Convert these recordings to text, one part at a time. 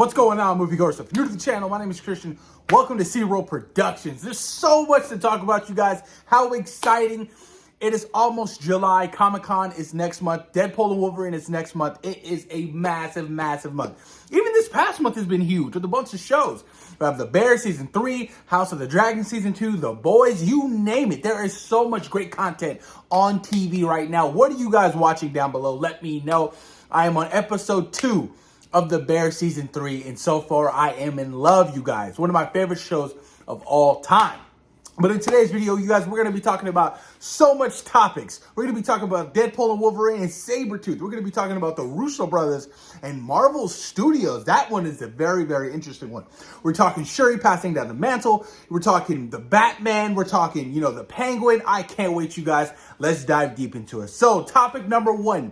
What's going on, moviegoers? If you're new to the channel, my name is Christian. Welcome to SeaWorld Productions. There's so much to talk about, you guys. How exciting. It is almost July. Comic-Con is next month. Deadpool and Wolverine is next month. It is a massive, massive month. Even this past month has been huge with a bunch of shows. We have The Bear Season 3, House of the Dragon Season 2, The Boys, you name it. There is so much great content on TV right now. What are you guys watching down below? Let me know. I am on episode 2 of The Bear Season 3, and so far I am in love, you guys. One of my favorite shows of all time. But in today's video, you guys, we're going to be talking about so much topics. We're going to be talking about Deadpool and Wolverine and Sabertooth. We're going to be talking about the Russo Brothers and Marvel Studios. That one is a very, very interesting one. We're talking Shuri passing down the mantle. We're talking the Batman. We're talking, the Penguin. I can't wait, you guys. Let's dive deep into it. So, topic number 1.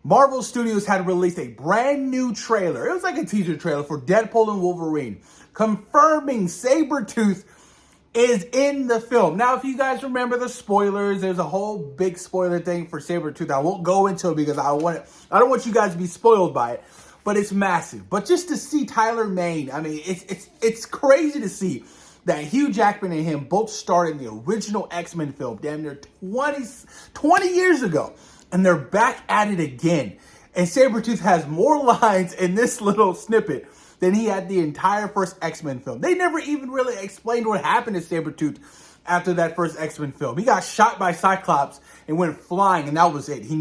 Marvel Studios had released a brand new trailer. It was like a teaser trailer for Deadpool and Wolverine, confirming Sabertooth is in the film. Now, if you guys remember the spoilers, there's a whole big spoiler thing for Sabertooth. I won't go into it because I don't want you guys to be spoiled by it, but it's massive. But just to see Tyler Mane, I mean, it's crazy to see that Hugh Jackman and him both starred in the original X-Men film damn near 20 years ago. And they're back at it again. And Sabertooth has more lines in this little snippet than he had the entire first X-Men film. They never even really explained what happened to Sabertooth after that first X-Men film. He got shot by Cyclops and went flying, and that was it. He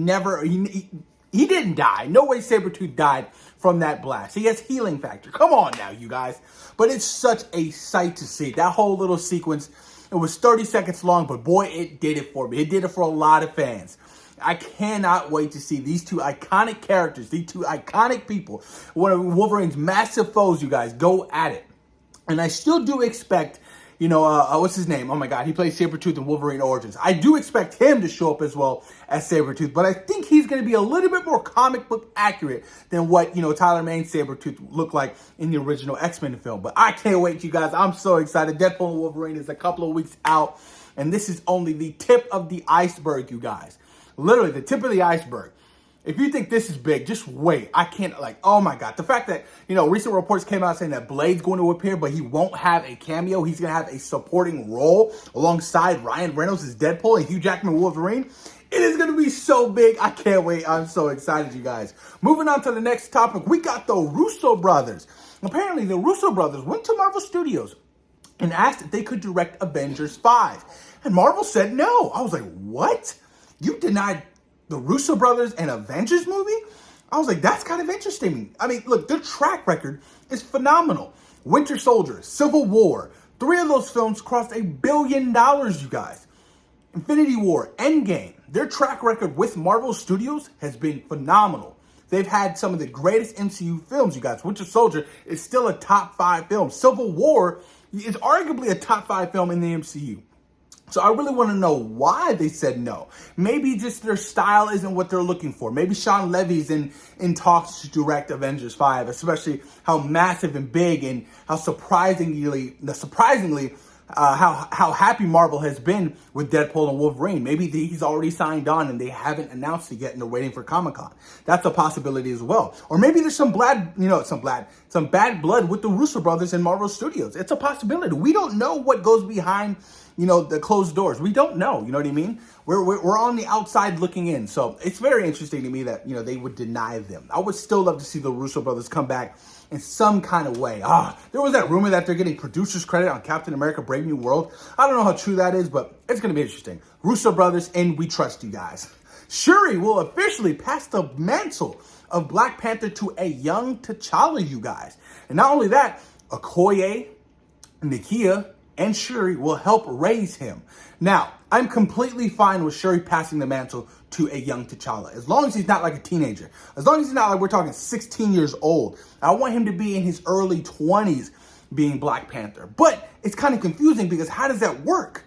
didn't die. No way Sabertooth died from that blast. He has healing factor. Come on now, you guys. But it's such a sight to see. That whole little sequence, it was 30 seconds long, but boy, it did it for me. It did it for a lot of fans. I cannot wait to see these two iconic characters, these two iconic people, one of Wolverine's massive foes, you guys, go at it. And I still do expect, what's his name? Oh my God, he plays Sabertooth in Wolverine Origins. I do expect him to show up as well as Sabertooth, but I think he's going to be a little bit more comic book accurate than what, Tyler Mane's Sabertooth looked like in the original X-Men film. But I can't wait, you guys. I'm so excited. Deadpool and Wolverine is a couple of weeks out, and this is only the tip of the iceberg, you guys. Literally, the tip of the iceberg. If you think this is big, just wait. I can't, oh my God. The fact that, recent reports came out saying that Blade's going to appear, but he won't have a cameo. He's going to have a supporting role alongside Ryan Reynolds as Deadpool and Hugh Jackman Wolverine. It is going to be so big. I can't wait. I'm so excited, you guys. Moving on to the next topic, we got the Russo Brothers. Apparently, the Russo Brothers went to Marvel Studios and asked if they could direct Avengers 5. And Marvel said no. I was like, what? You denied the Russo Brothers an Avengers movie? I was like, that's kind of interesting. I mean, look, their track record is phenomenal. Winter Soldier, Civil War, 3 of those films crossed $1 billion, you guys. Infinity War, Endgame, their track record with Marvel Studios has been phenomenal. They've had some of the greatest MCU films, you guys. Winter Soldier is still a top 5 film. Civil War is arguably a top 5 film in the MCU. So I really want to know why they said no. Maybe just their style isn't what they're looking for. Maybe Sean Levy's in talks to direct Avengers 5, especially how massive and big and how surprisingly how happy Marvel has been with Deadpool and Wolverine. Maybe he's already signed on and they haven't announced it yet and they're waiting for Comic-Con. That's a possibility as well. Or maybe there's some bad blood with the Russo Brothers and Marvel Studios. It's a possibility. We don't know what goes behind the closed doors. We don't know, you know what I mean? We're on the outside looking in. So it's very interesting to me that, they would deny them. I would still love to see the Russo Brothers come back in some kind of way. There was that rumor that they're getting producer's credit on Captain America Brave New World. I don't know how true that is, but it's going to be interesting. Russo Brothers, and we trust you guys. Shuri will officially pass the mantle of Black Panther to a young T'Challa, you guys. And not only that, Okoye, Nakia, and Shuri will help raise him. Now, I'm completely fine with Shuri passing the mantle to a young T'Challa, as long as he's not like a teenager. As long as he's not like we're talking 16 years old. I want him to be in his early 20s being Black Panther. But it's kind of confusing because how does that work?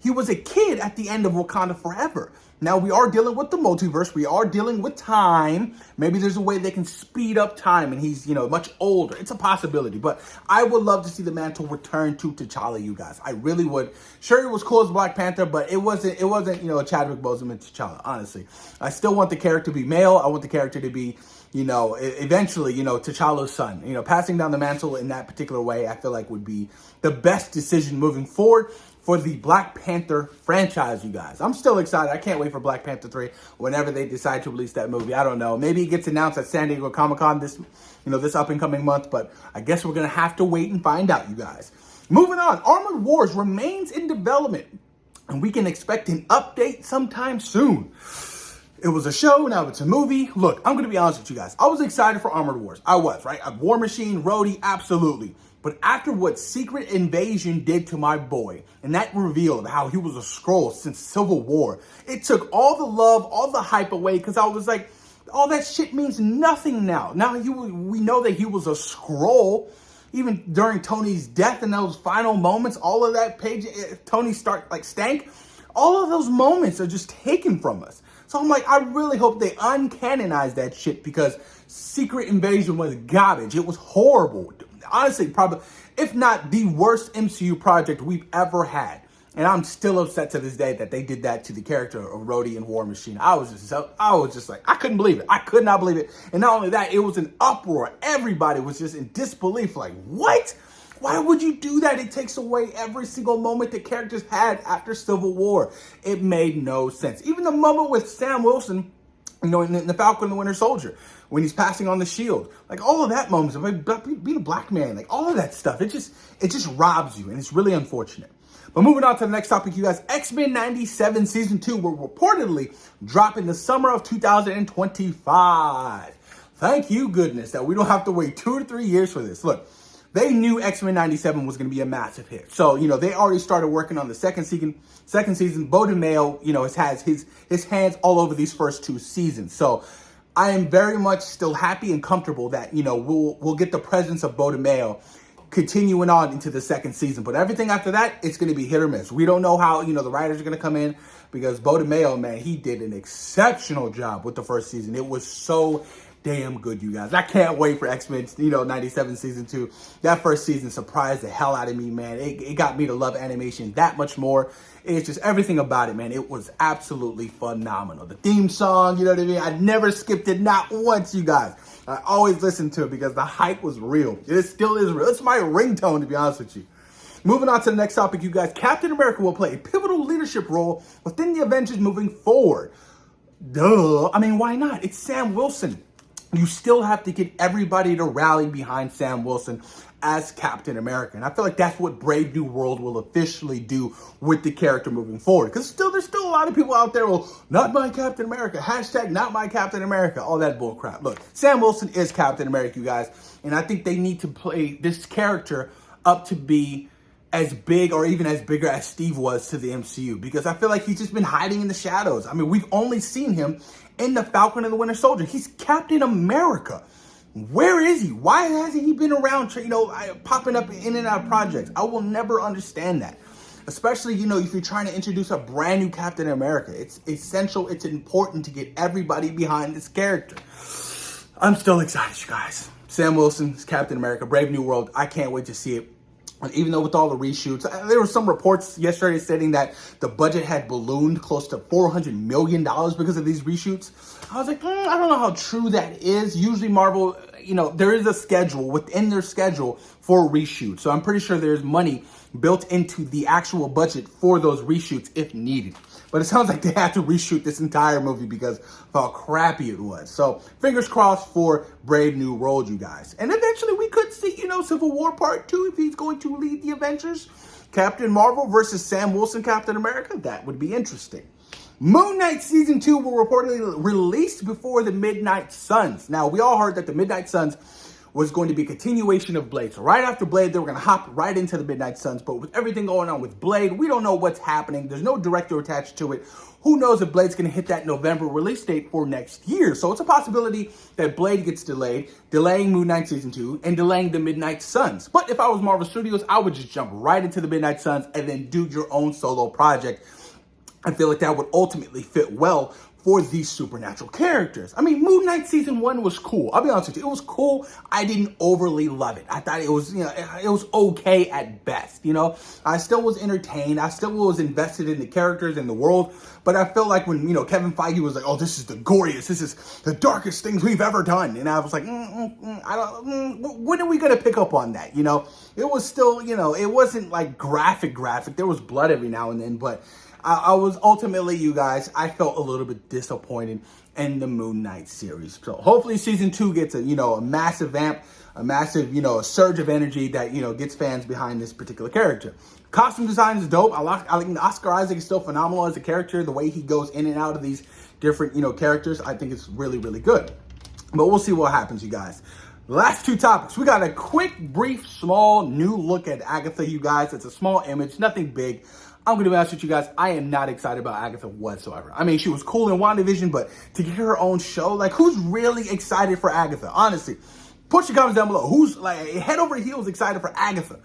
He was a kid at the end of Wakanda Forever. Now, we are dealing with the multiverse. We are dealing with time. Maybe there's a way they can speed up time and he's, much older. It's a possibility. But I would love to see the mantle return to T'Challa, you guys. I really would. Sure, it was cool as Black Panther, but it wasn't a Chadwick Boseman T'Challa, honestly. I still want the character to be male. I want the character to be, eventually, T'Challa's son. Passing down the mantle in that particular way, I feel like would be the best decision moving forward for the Black Panther franchise, you guys. I'm still excited. I can't wait for Black Panther 3 whenever they decide to release that movie. I don't know. Maybe it gets announced at San Diego Comic-Con this up and coming month, but I guess we're going to have to wait and find out, you guys. Moving on, Armored Wars remains in development, and we can expect an update sometime soon. It was a show, now it's a movie. Look, I'm going to be honest with you guys. I was excited for Armored Wars. I was, right? War Machine, Rhodey, absolutely. But after what Secret Invasion did to my boy, and that reveal of how he was a Skrull since Civil War, it took all the love, all the hype away, because I was like, all that shit means nothing now. Now we know that he was a Skrull, even during Tony's death and those final moments, all of that page, Tony Stark, stank, all of those moments are just taken from us. So I'm like, I really hope they uncanonize that shit, because Secret Invasion was garbage. It was horrible. Honestly, probably, if not the worst MCU project we've ever had. And I'm still upset to this day that they did that to the character of Rhodey in War Machine. I was just like, I couldn't believe it. I could not believe it. And not only that, it was an uproar. Everybody was just in disbelief. Like, what? Why would you do that? It takes away every single moment the characters had after Civil War. It made no sense. Even the moment with Sam Wilson, in the Falcon and the Winter Soldier, when he's passing on the shield, all of that moments of being a black man, all of that stuff, it just robs you, and it's really unfortunate. But moving on to the next topic, you guys, XMen 97 Season 2 will reportedly drop in the summer of 2025. Thank you, goodness, that we don't have to wait 2 to 3 years for this. Look, they knew XMen 97 was going to be a massive hit. So, they already started working on the second season. Bo DeMaio, has his hands all over these first 2 seasons. So I am very much still happy and comfortable that, we'll get the presence of Bo DeMaio continuing on into the second season. But everything after that, it's going to be hit or miss. We don't know how, the writers are going to come in, because Bo DeMaio, man, he did an exceptional job with the first season. It was so damn good, you guys. I can't wait for X-Men, 97 Season 2. That first season surprised the hell out of me, man. It got me to love animation that much more. It's just everything about it, man. It was absolutely phenomenal. The theme song, you know what I mean? I never skipped it, not once, you guys. I always listened to it because the hype was real. It still is real. It's my ringtone, to be honest with you. Moving on to the next topic, you guys. Captain America will play a pivotal leadership role within the Avengers moving forward. Duh. I mean, why not? It's Sam Wilson. You still have to get everybody to rally behind Sam Wilson as Captain America. And I feel like that's what Brave New World will officially do with the character moving forward. Because there's still a lot of people out there who, not my Captain America, hashtag not my Captain America, all that bull crap. Look, Sam Wilson is Captain America, you guys. And I think they need to play this character up to be as big or even as bigger as Steve was to the MCU. Because I feel like he's just been hiding in the shadows. I mean, we've only seen him in the Falcon and the Winter Soldier. He's Captain America. Where is he? Why hasn't he been around, popping up in and out of projects? I will never understand that. Especially, if you're trying to introduce a brand new Captain America. It's essential, it's important to get everybody behind this character. I'm still excited, you guys. Sam Wilson's Captain America, Brave New World. I can't wait to see it. And even though with all the reshoots, there were some reports yesterday stating that the budget had ballooned close to $400 million because of these reshoots. I was like, I don't know how true that is. Usually Marvel, there is a schedule within their schedule for reshoots. So I'm pretty sure there's money built into the actual budget for those reshoots if needed. But it sounds like they had to reshoot this entire movie because of how crappy it was. So fingers crossed for Brave New World, you guys. And eventually we could see, Civil War Part 2 if he's going to lead the Avengers. Captain Marvel versus Sam Wilson, Captain America. That would be interesting. Moonlight Season 2 will reportedly release before the Midnight Suns. Now, we all heard that the Midnight Suns was going to be a continuation of Blade. So right after Blade, they were going to hop right into the Midnight Suns. But with everything going on with Blade, we don't know what's happening. There's no director attached to it. Who knows if Blade's going to hit that November release date for next year. So it's a possibility that Blade gets delayed, delaying Moon Knight Season 2, and delaying the Midnight Suns. But if I was Marvel Studios, I would just jump right into the Midnight Suns and then do your own solo project I feel like that would ultimately fit well for these supernatural characters. I mean, Moon Knight season 1 was cool. I'll be honest with you, it was cool. I didn't overly love it. I thought it was, it was okay at best. I still was entertained. I still was invested in the characters and the world. But I felt like when, Kevin Feige was like, oh, this is the goriest, this is the darkest things we've ever done. And I was like, when are we going to pick up on that? It was still, it wasn't like graphic. There was blood every now and then, but I was ultimately, you guys, I felt a little bit disappointed in the Moon Knight series. So hopefully season 2 gets a massive vamp, a massive, a surge of energy that, gets fans behind this particular character. Costume design is dope. I think Oscar Isaac is still phenomenal as a character. The way he goes in and out of these different, characters, I think it's really, really good. But we'll see what happens, you guys. Last 2 topics. We got a quick, brief, small, new look at Agatha, you guys. It's a small image, nothing big. I'm going to be honest with you guys, I am not excited about Agatha whatsoever. I mean, she was cool in WandaVision, but to get her own show, like, who's really excited for Agatha? Honestly, put your comments down below. Who's, like, head over heels excited for Agatha?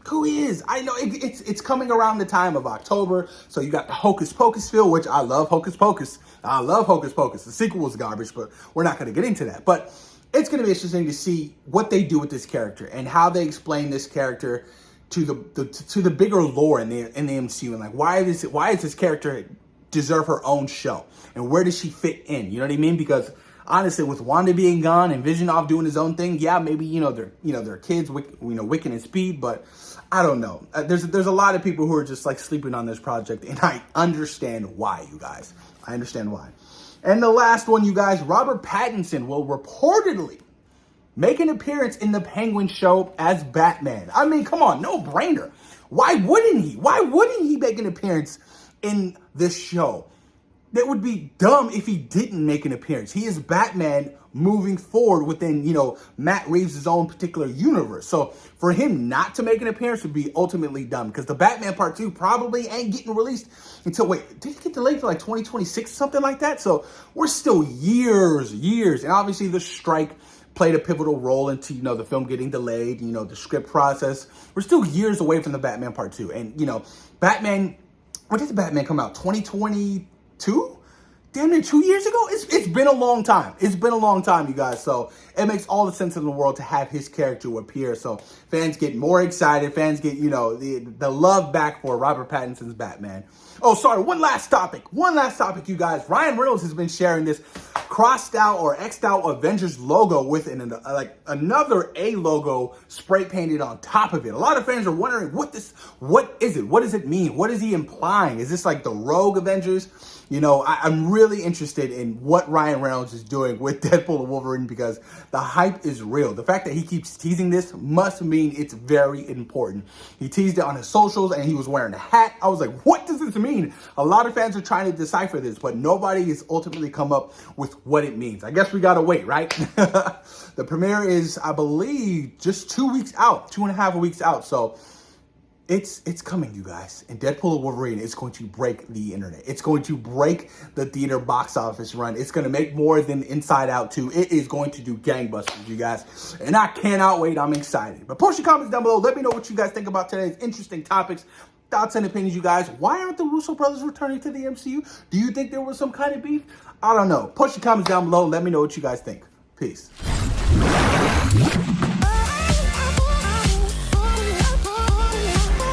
Who is? I know it's coming around the time of October, so you got the Hocus Pocus feel, which I love Hocus Pocus. I love Hocus Pocus. The sequel was garbage, but we're not going to get into that. But it's going to be interesting to see what they do with this character and how they explain this character to the bigger lore in the MCU, and like why does this character deserve her own show, and where does she fit in? You know what I mean? Because honestly, with Wanda being gone and Vision off doing his own thing, yeah, maybe they're kids, Wiccan and Speed, but I don't know. There's a lot of people who are just like sleeping on this project, and I understand why, you guys. I understand why. And the last one, you guys, Robert Pattinson will reportedly make an appearance in the Penguin show as Batman. I mean, come on, no brainer. Why wouldn't he? Why wouldn't he make an appearance in this show? That would be dumb if he didn't make an appearance. He is Batman moving forward within, Matt Reeves' own particular universe. So for him not to make an appearance would be ultimately dumb, because the Batman Part 2 probably ain't getting released until, wait, did it get delayed for like 2026, something like that? So we're still years. And obviously the strike played a pivotal role into, the film getting delayed, the script process. We're still years away from the Batman Part 2. And, Batman, when did the Batman come out? 2022? Damn near 2 years ago? It's been a long time. It's been a long time, you guys. So it makes all the sense in the world to have his character appear. So fans get more excited. Fans get, the love back for Robert Pattinson's Batman. Oh, sorry. One last topic, you guys. Ryan Reynolds has been sharing this crossed out or X'd out Avengers logo with another A logo spray painted on top of it. A lot of fans are wondering what is it? What does it mean? What is he implying? Is this like the Rogue Avengers? I'm really interested in what Ryan Reynolds is doing with Deadpool and Wolverine, because the hype is real. The fact that he keeps teasing this must mean it's very important. He teased it on his socials and he was wearing a hat. I was like, what does this mean? A lot of fans are trying to decipher this, but nobody has ultimately come up with what it means. I guess we gotta wait, right? The premiere is, I believe, just 2 weeks out, 2.5 weeks out. So it's coming, you guys. And Deadpool and Wolverine is going to break the internet. It's going to break the theater box office run. It's going to make more than Inside Out 2. It is going to do gangbusters, you guys. And I cannot wait. I'm excited. But post your comments down below. Let me know what you guys think about today's interesting topics. Thoughts and opinions, you guys. Why aren't the Russo Brothers returning to the MCU? Do you think there was some kind of beef? I don't know. Post your comments down below and let me know what you guys think. Peace.